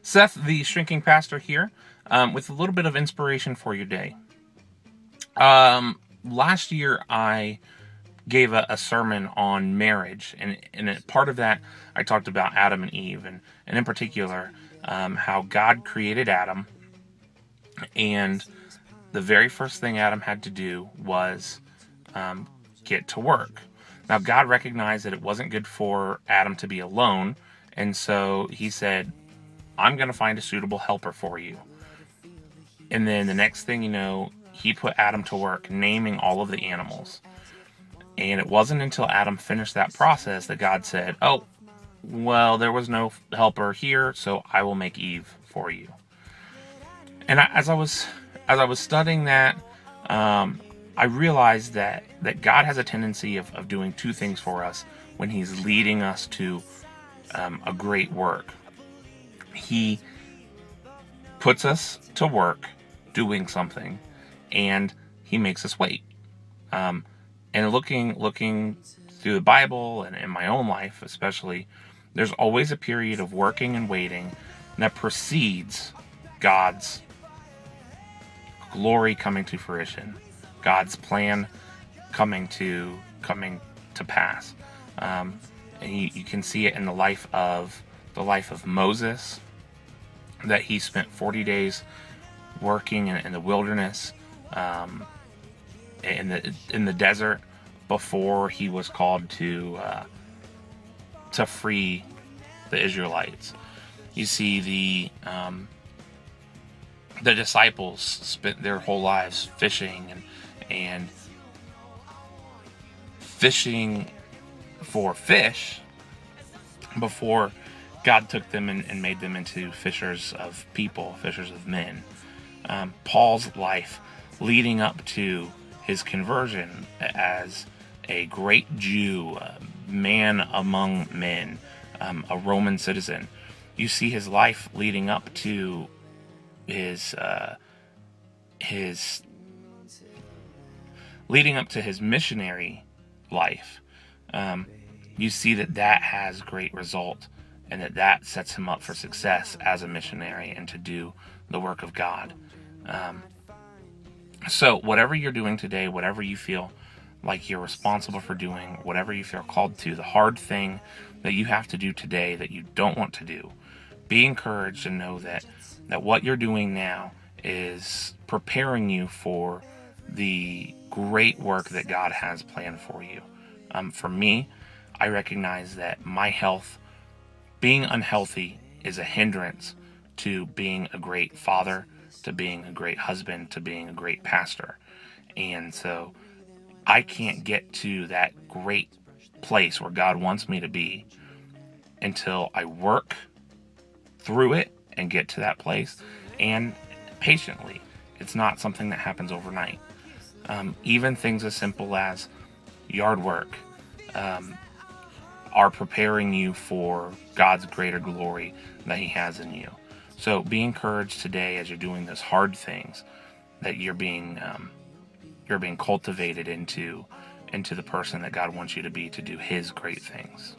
Seth, the shrinking pastor here, with a little bit of inspiration for your day. Last year I gave a sermon on marriage, and part of that I talked about Adam and Eve, and in particular how God created Adam, and the very first thing Adam had to do was get to work. Now, God recognized that it wasn't good for Adam to be alone, and so he said, I'm going to find a suitable helper for you. And then the next thing you know, he put Adam to work naming all of the animals. And it wasn't until Adam finished that process that God said, oh, well, there was no helper here, so I will make Eve for you. And as I was studying that, I realized that God has a tendency of doing two things for us when he's leading us to a great work. He puts us to work doing something, and he makes us wait. And looking through the Bible and in my own life especially, there's always a period of working and waiting that precedes God's glory coming to fruition, God's plan coming to pass. And you can see it in the life of Moses, that he spent 40 days working in the wilderness, in the desert, before he was called to free the Israelites. You see the disciples spent their whole lives fishing and fishing for fish before God took them and made them into fishers of people, fishers of men. Paul's life leading up to his conversion as a great Jew, a man among men, a Roman citizen. You see his life leading up to his missionary life. You see that has great result, and that sets him up for success as a missionary and to do the work of God. So whatever you're doing today, whatever you feel like you're responsible for doing, whatever you feel called to, the hard thing that you have to do today that you don't want to do, be encouraged and know that what you're doing now is preparing you for the great work that God has planned for you. For me, I recognize that my health, being unhealthy, is a hindrance to being a great father, to being a great husband, to being a great pastor. And so I can't get to that great place where God wants me to be until I work through it and get to that place, and patiently. It's not something that happens overnight. Even things as simple as yard work are preparing you for God's greater glory that he has in you. So be encouraged today as you're doing those hard things, that you're being cultivated into the person that God wants you to be, to do his great things.